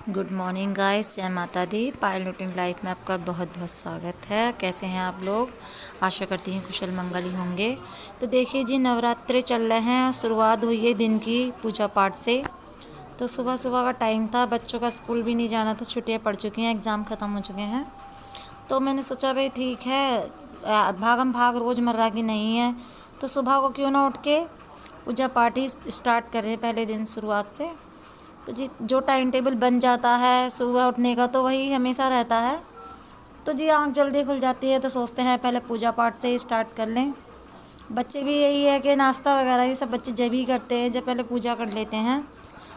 Good morning guys, जय माता दी। पायल routine life में आपका बहुत बहुत स्वागत है। कैसे हैं आप लोग? आशा करती हूँ कुशल मंगल ही होंगे। तो देखिए जी, नवरात्रे चल रहे हैं, शुरुआत हुई है दिन की पूजा पाठ से। तो सुबह सुबह का टाइम था, बच्चों का स्कूल भी नहीं जाना था, छुट्टियाँ पड़ चुकी हैं, एग्ज़ाम ख़त्म हो चुके हैं। तो मैंने सोचा भाई ठीक है, भागम भाग रोज़मर्रा की नहीं है, तो सुबह को क्यों ना उठ के पूजा पाठ ही स्टार्ट करें पहले दिन शुरुआत से। तो जी जो टाइम टेबल बन जाता है सुबह उठने का, तो वही हमेशा रहता है। तो जी आँख जल्दी खुल जाती है, तो सोचते हैं पहले पूजा पाठ से ही स्टार्ट कर लें। बच्चे भी यही है कि नाश्ता वगैरह ये सब बच्चे जब ही करते हैं जब पहले पूजा कर लेते हैं।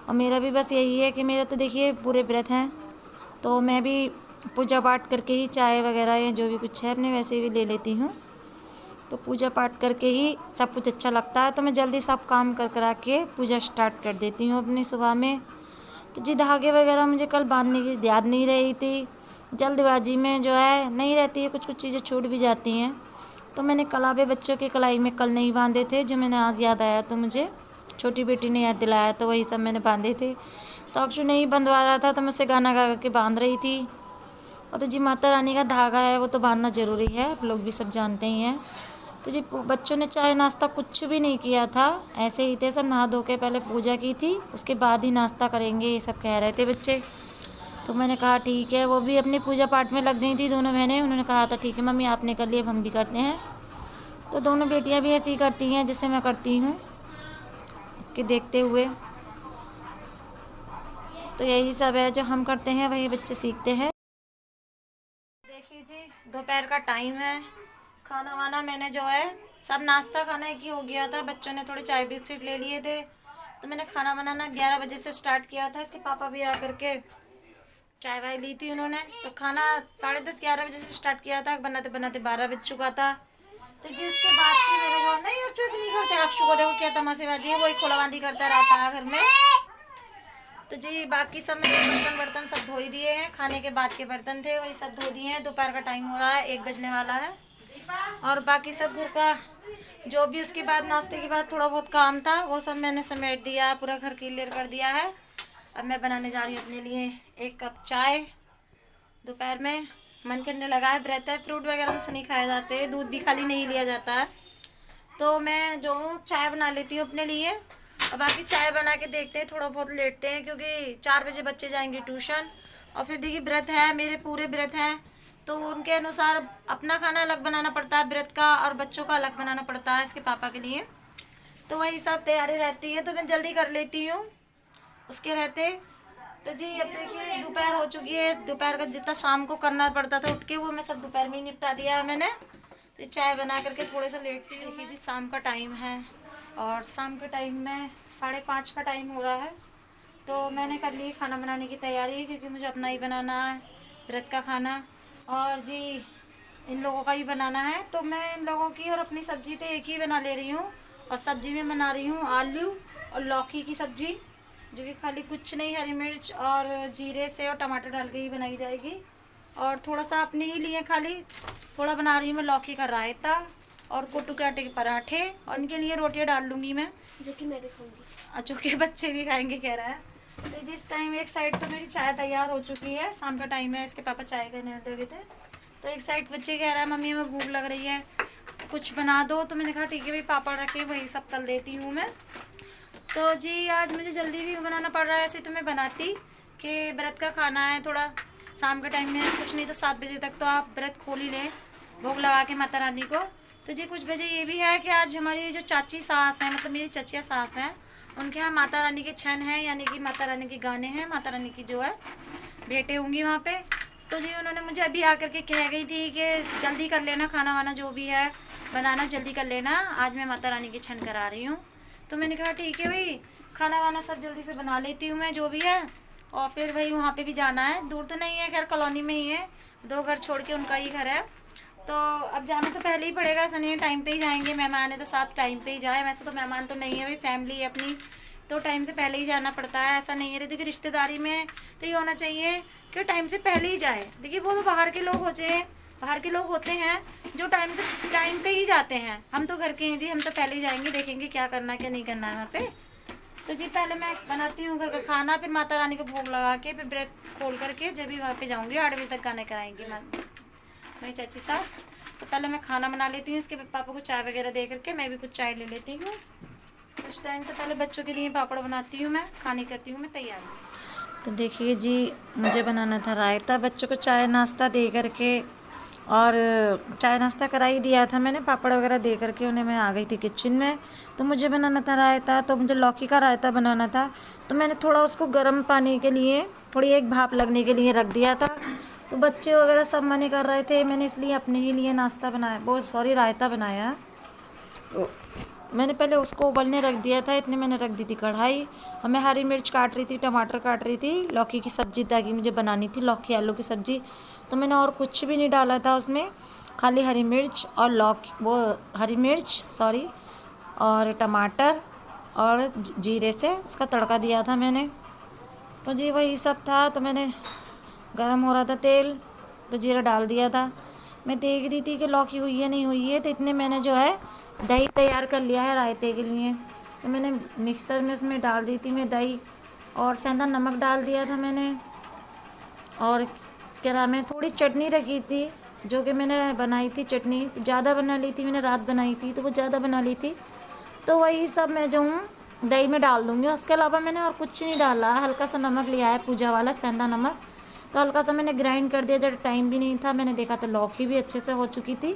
और मेरा भी बस यही है कि मेरा तो देखिए पूरे व्रत हैं, तो मैं भी पूजा पाठ करके ही चाय वगैरह या जो भी कुछ है अपने वैसे भी ले लेती हूँ। तो पूजा पाठ करके ही सब कुछ अच्छा लगता है, तो मैं जल्दी सब काम कर करा के पूजा स्टार्ट कर देती हूँ अपनी सुबह में। तो जी धागे वगैरह मुझे कल बांधने की याद नहीं रही थी, जल्दबाजी में जो है नहीं रहती है, कुछ कुछ चीज़ें छूट भी जाती हैं। तो मैंने कलावे बच्चों की कलाई में कल नहीं बांधे थे, जो मैंने आज याद आया तो मुझे छोटी बेटी ने याद दिलाया, तो वही सब मैंने बांधे थे। तो अक्षु नहीं बंधवा रहा था, तो मुझसे गाना गा के बांध रही थी। और तो जी माता रानी का धागा है वो तो बांधना ज़रूरी है, आप लोग भी सब जानते ही हैं। तो जी बच्चों ने चाय नाश्ता कुछ भी नहीं किया था, ऐसे ही थे सब, नहा धो के पहले पूजा की थी, उसके बाद ही नाश्ता करेंगे ये सब कह रहे थे बच्चे। तो मैंने कहा ठीक है, वो भी अपनी पूजा पाठ में लग गई थी दोनों बहनें। उन्होंने कहा था ठीक है मम्मी आपने कर लिया, अब हम भी करते हैं। तो दोनों बेटियां भी ऐसी ही करती हैं जैसे मैं करती हूँ, उसके देखते हुए। तो यही सब है, जो हम करते हैं वही बच्चे सीखते हैं। देखिए जी दोपहर का टाइम है, खाना वाना मैंने जो है सब नाश्ता खाना एक ही हो गया था, बच्चों ने थोड़े चाय बिस्किट ले लिए थे। तो मैंने खाना बनाना 11 बजे से स्टार्ट किया था, इसके पापा भी आकर के चाय वाय ली थी उन्होंने। तो खाना 10:30-11 बजे से स्टार्ट किया था, बनाते बनाते 12 बज चुका था। तो जी उसके बाद की मेरे जो नहीं अक्षु से नहीं करते, अक्षु को देखो क्या तमाशेबाजी है, वही खोलाबांदी करता रहता है घर में। तो जी बाकी सब मैंने बर्तन बर्तन सब धो ही दिए हैं, खाने के बाद के बर्तन थे वही सब धो दिए हैं। दोपहर का टाइम हो रहा है, 1 बजने वाला है। और बाकी सब घर का जो भी उसके बाद नाश्ते के बाद थोड़ा बहुत काम था वो सब मैंने समेट दिया है, पूरा घर क्लियर कर दिया है। अब मैं बनाने जा रही हूँ अपने लिए 1 कप चाय। दोपहर में मन करने लगा है, व्रत है, फ्रूट वगैरह मुझसे नहीं खाए जाते, दूध भी खाली नहीं लिया जाता है। तो मैं जो चाय बना लेती हूँ अपने लिए, और बाकी चाय बना के देखते हैं, थोड़ा बहुत लेटते हैं क्योंकि 4 बजे बच्चे जाएंगे ट्यूशन। और फिर देखिए व्रत है, मेरे पूरे व्रत हैं, तो उनके अनुसार अपना खाना अलग बनाना पड़ता है व्रत का, और बच्चों का अलग बनाना पड़ता है इसके पापा के लिए। तो वही सब तैयारी रहती है, तो मैं जल्दी कर लेती हूँ उसके रहते। तो जी अब देखिए दोपहर हो चुकी है, दोपहर का जितना शाम को करना पड़ता था उठ के वो मैं सब दोपहर में ही निपटा दिया है मैंने। तो चाय बना करके थोड़े से लेटती हूँ। देखिए जी शाम का टाइम है, और शाम के टाइम में 5:30 का टाइम हो रहा है। तो मैंने कर ली खाना बनाने की तैयारी, क्योंकि मुझे अपना ही बनाना है व्रत का खाना, और जी इन लोगों का ही बनाना है। तो मैं इन लोगों की और अपनी सब्जी तो एक ही बना ले रही हूँ। और सब्जी में बना रही हूँ आलू और लौकी की सब्जी, जो कि खाली कुछ नहीं, हरी मिर्च और जीरे से और टमाटर डाल के ही बनाई जाएगी। और थोड़ा सा अपने ही लिए खाली थोड़ा बना रही हूँ मैं लौकी का रायता और कोटू के आटे के पराठे, और इनके लिए रोटियाँ डाल लूँगी मैं, जो कि मैं भी खाऊंगी, जो कि बच्चे भी खाएंगे कह रहा है। तो जिस टाइम एक साइड तो मेरी चाय तैयार हो चुकी है, शाम का टाइम है, इसके पापा चाय करने दे गए थे। तो एक साइड बच्चे कह रहा है मम्मी हमें भूख लग रही है कुछ बना दो, तो मैंने कहा ठीक है भाई पापड़ रखे वही सब तल देती हूँ मैं। तो जी आज मुझे जल्दी भी बनाना पड़ रहा है, ऐसे तो मैं बनाती कि व्रत का खाना है, थोड़ा शाम के टाइम में कुछ नहीं तो 7 बजे तक तो आप व्रत खोल ही लें भोग लगा के माता रानी को। तो जी कुछ बजे ये भी है कि आज हमारी जो चाची सास हैं, मतलब मेरी चचिया सास हैं, उनके यहाँ माता रानी के छन हैं, यानी कि माता रानी के गाने हैं, माता रानी की जो है भेंटें होंगी वहाँ पे। तो जी उन्होंने मुझे अभी आकर के कह गई थी कि जल्दी कर लेना खाना वाना जो भी है बनाना, जल्दी कर लेना, आज मैं माता रानी के छन करा रही हूँ। तो मैंने कहा ठीक है भाई, खाना वाना सब जल्दी से बना लेती हूँ मैं जो भी है। और फिर भाई वहाँ पे भी जाना है, दूर तो नहीं है, खैर कॉलोनी में ही है, 2 घर छोड़ के उनका ही घर है। तो अब जाना तो पहले ही पड़ेगा, ऐसा नहीं है टाइम पे ही जाएंगे, मेहमान है तो साथ टाइम पे ही जाए। वैसे तो मेहमान तो नहीं है भाई, फैमिली है अपनी, तो टाइम से पहले ही जाना पड़ता है, ऐसा नहीं है। देखिए रिश्तेदारी में तो ये होना चाहिए कि टाइम से पहले ही जाए। देखिए वो तो बाहर के लोग होते हैं, बाहर के लोग होते हैं जो टाइम पे ही जाते हैं, हम तो घर के हैं जी, हम तो पहले ही जाएंगे, देखेंगे क्या करना क्या नहीं करना है वहाँ पे। तो जी पहले मैं बनाती हूँ घर का खाना, फिर माता रानी को भोग लगा के फिर व्रत खोल करके जब भी वहाँ पे जाऊँगी 8 बजे तक गाने कराएंगी मेरी चाची सास। तो पहले मैं खाना बना लेती हूँ, इसके पापा को चाय वगैरह दे करके मैं भी कुछ चाय ले लेती हूँ। उस टाइम तो पहले बच्चों के लिए पापड़ बनाती हूँ, मैं खाने करती हूँ मैं तैयार। तो देखिए जी, मुझे बनाना था रायता, बच्चों को चाय नाश्ता दे करके, और चाय नाश्ता करा ही दिया था मैंने, पापड़ वगैरह दे करके उन्हें मैं आ गई थी किचन में। तो मुझे बनाना था रायता, तो मुझे लौकी का रायता बनाना था। तो मैंने थोड़ा उसको गर्म पानी के लिए थोड़ी एक भाप लगने के लिए रख दिया था। तो बच्चे वगैरह सब मना कर रहे थे, मैंने इसलिए अपने ही लिए नाश्ता बनाया, बहुत सॉरी रायता बनाया। मैंने पहले उसको उबलने रख दिया था, इतने मैंने रख दी थी कढ़ाई, और मैं हरी मिर्च काट रही थी, टमाटर काट रही थी, लौकी की सब्ज़ी ताकि मुझे बनानी थी, लौकी आलू की सब्ज़ी। तो मैंने और कुछ भी नहीं डाला था उसमें, खाली हरी मिर्च और हरी मिर्च सॉरी और टमाटर और जीरे से उसका तड़का दिया था मैंने। तो जी वही सब था। तो मैंने गरम हो रहा था तेल, तो जीरा डाल दिया था। मैं देख रही थी कि लौकी हुई है नहीं हुई है, तो इतने मैंने जो है दही तैयार कर लिया है रायते के लिए। तो मैंने मिक्सर में उसमें डाल दी थी मैं दही, और सेंधा नमक डाल दिया था मैंने, और क्या नाम है, थोड़ी चटनी रखी थी जो कि मैंने बनाई थी, चटनी ज़्यादा बना ली थी मैंने, रात बनाई थी तो वो ज़्यादा बना ली थी। तो वही सब मैं जो हूँ दही में डाल दूँगी, उसके अलावा मैंने और कुछ नहीं डाला। हल्का सा नमक लिया है पूजा वाला सेंधा नमक, तो हल्का सा मैंने ग्राइंड कर दिया, जब टाइम भी नहीं था। मैंने देखा तो लौकी भी अच्छे से हो चुकी थी,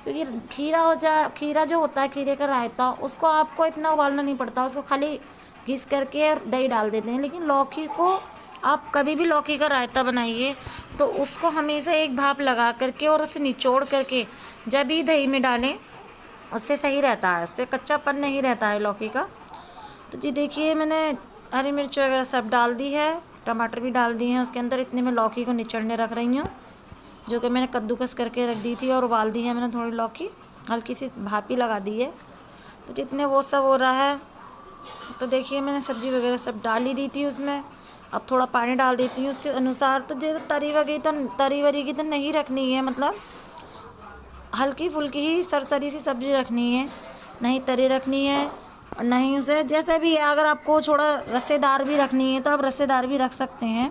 क्योंकि खीरा जो होता है खीरे का रायता, उसको आपको इतना उबालना नहीं पड़ता, उसको खाली घिस करके दही डाल देते हैं। लेकिन लौकी को आप कभी भी लौकी का रायता बनाइए तो उसको हमेशा एक भाप लगा करके और उसे निचोड़ करके जब भी दही में डालें, उससे सही रहता है, उससे कच्चापन नहीं रहता है लौकी का। तो जी देखिए, मैंने हरी मिर्च वगैरह सब डाल दी है, टमाटर भी डाल दिए हैं उसके अंदर। इतने में लौकी को निचड़ने रख रही हूँ, जो कि मैंने कद्दूकस करके रख दी थी, और उबाल दी है मैंने थोड़ी लौकी, हल्की सी भापी लगा दी है। तो जितने वो सब हो रहा है, तो देखिए मैंने सब्ज़ी वगैरह सब डाल ही दी थी उसमें। अब थोड़ा पानी डाल देती हूँ उसके अनुसार। तो जैसे तरी वरी की तो नहीं रखनी है, मतलब हल्की फुल्की ही सरसरी सी सब्ज़ी रखनी है, नहीं तरी रखनी है और नहीं उसे जैसे भी है। अगर आपको थोड़ा रसेदार भी रखनी है तो आप रसेदार भी रख सकते हैं।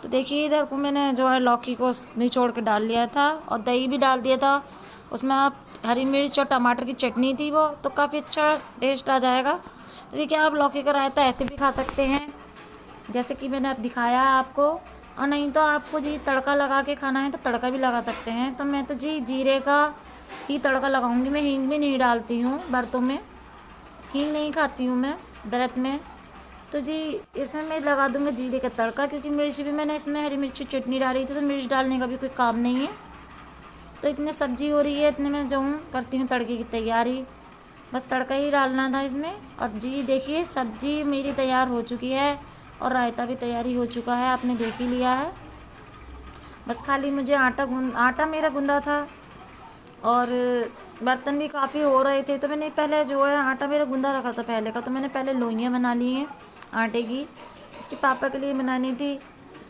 तो देखिए इधर को मैंने जो है लौकी को निचोड़ के डाल लिया था, और दही भी डाल दिया था उसमें। आप हरी मिर्च और टमाटर की चटनी थी वो, तो काफ़ी अच्छा टेस्ट आ जाएगा। तो देखिए आप लौकी का रायता ऐसे भी खा सकते हैं जैसे कि मैंने अब दिखाया है आपको, और नहीं तो आपको जी तड़का लगा के खाना है तो तड़का भी लगा सकते हैं। तो मैं तो जी जीरे का ही तड़का लगाऊंगी, मैं हींग भी नहीं डालती हूँ व्रतों में, हींग नहीं खाती हूँ मैं व्रत में। तो जी इसमें मैं लगा दूँगा जीरे का तड़का, क्योंकि मिर्च भी मैंने इसमें हरी मिर्च की चटनी डाली थी, तो मिर्च डालने का भी कोई काम नहीं है। तो इतने सब्जी हो रही है, इतने में जो हूँ करती हूँ तड़के की तैयारी, बस तड़का ही डालना था इसमें। और जी देखिए सब्जी मेरी तैयार हो चुकी है, और रायता भी तैयारी हो चुका है, आपने देख ही लिया है। बस खाली मुझे आटा मेरा गूंदा था, और बर्तन भी काफ़ी हो रहे थे, तो मैंने पहले जो है आटा मेरा गूंदा रखा था पहले का, तो मैंने पहले लोइयाँ बना ली हैं आटे की, इसके पापा के लिए बनानी थी।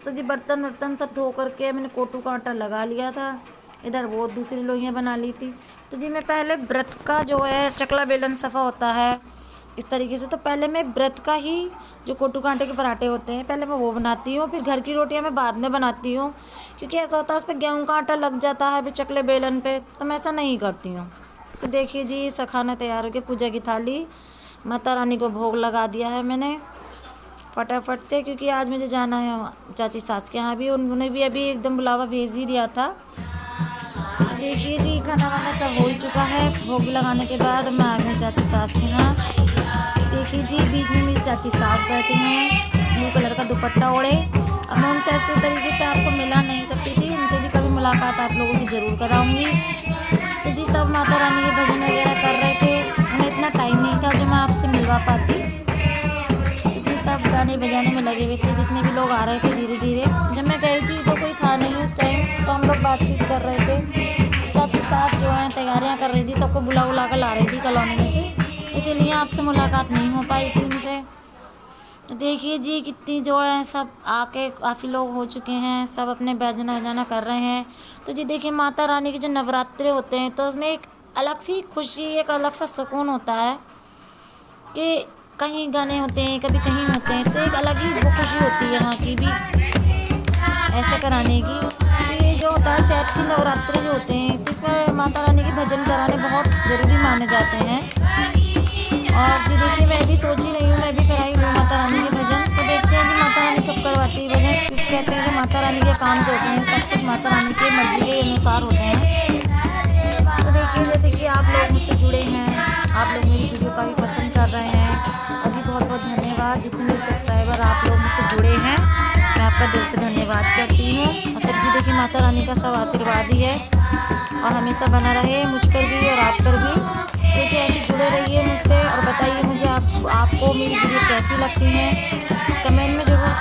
तो जी बर्तन सब धो करके मैंने कोटू का आटा लगा लिया था, इधर वो दूसरी लोइयाँ बना ली थी। तो जी मैं पहले व्रत का जो है चकला बेलन सफ़ा होता है इस तरीके से, तो पहले मैं व्रत का ही जो कोटू के आटे के पराठे होते हैं पहले मैं वो बनाती हूँ, फिर घर की रोटियाँ मैं बाद में बनाती हूँ, क्योंकि ऐसा होता है उस पर गेहूँ का आटा लग जाता है फिर चकले बेलन पे, तो मैं ऐसा नहीं करती हूँ। तो देखिए जी सब खाना तैयार हो गया, पूजा की थाली, माता रानी को भोग लगा दिया है मैंने फटाफट से, क्योंकि आज मुझे जाना है चाची सास के यहाँ भी, उन्होंने भी अभी एकदम बुलावा भेज ही दिया था। देखिए जी खाना वाना सब हो ही चुका है, भोग लगाने के बाद मैं आ गई चाची सास के यहाँ। देखिए जी बीच में मेरी चाची सास बैठी हैं, ब्लू कलर का दुपट्टा ओढ़े। अब मैं उनसे ऐसे तरीके से आपको मिला नहीं सकती थी, उनसे भी कभी मुलाकात आप लोगों की ज़रूर कराऊंगी। तो जी सब माता रानी के भजन वगैरह कर रहे थे, उन्हें इतना टाइम नहीं था जो मैं आपसे मिलवा पाती। तो जी सब गाने बजाने में लगे हुए थे, जितने भी लोग आ रहे थे धीरे धीरे। जब मैं गई थी तो कोई था नहीं उस टाइम, तो हम लोग बातचीत कर रहे थे। चाची सास जो है तैयारियाँ कर रही थी, सबको बुला कर ला रही थी कॉलोनी में से, इसीलिए आपसे मुलाकात नहीं हो पाई थी उनसे। तो देखिए जी कितनी जो है सब आके काफ़ी लोग हो चुके हैं, सब अपने बजाना वजाना कर रहे हैं। तो जी देखिए माता रानी के जो नवरात्रे होते हैं तो उसमें एक अलग सी खुशी, एक अलग सा सुकून होता है कि कहीं गाने होते हैं, कभी कहीं होते हैं, तो एक अलग ही वो खुशी होती है यहाँ की भी ऐसे कराने की। तो ये जो होता है चैत की नवरात्रि जो होते हैं, तो इसमें माता रानी के भजन कराने बहुत ज़रूरी माने जाते हैं। और जी देखिए, मैं भी सोच ही रही हूँ, मैं भी कराई हूँ माता रानी के भजन। तो देखते हैं जी माता रानी कब करवाती है भजन, क्योंकि कहते हैं कि माता रानी के काम जो होते हैं सब कुछ माता रानी की मर्जी के अनुसार होते हैं। तो देखिए, जैसे कि आप लोग मुझसे जुड़े हैं, आप लोग मेरी वीडियो काफ़ी पसंद कर रहे हैं, और भी बहुत बहुत धन्यवाद। जितने मेरे सब्सक्राइबर आप लोग मुझसे जुड़े हैं, मैं आपका दिल से धन्यवाद करती हूँ। और सब जी देखिए, माता रानी का सब आशीर्वाद ही है और हमेशा बना रहे मुझ पर भी और आप पर भी। देखिए, ऐसे जुड़े रहिए मुझसे और बताइए मुझे आपको मेरी वीडियो कैसी लगती हैं, कमेंट में ज़रूर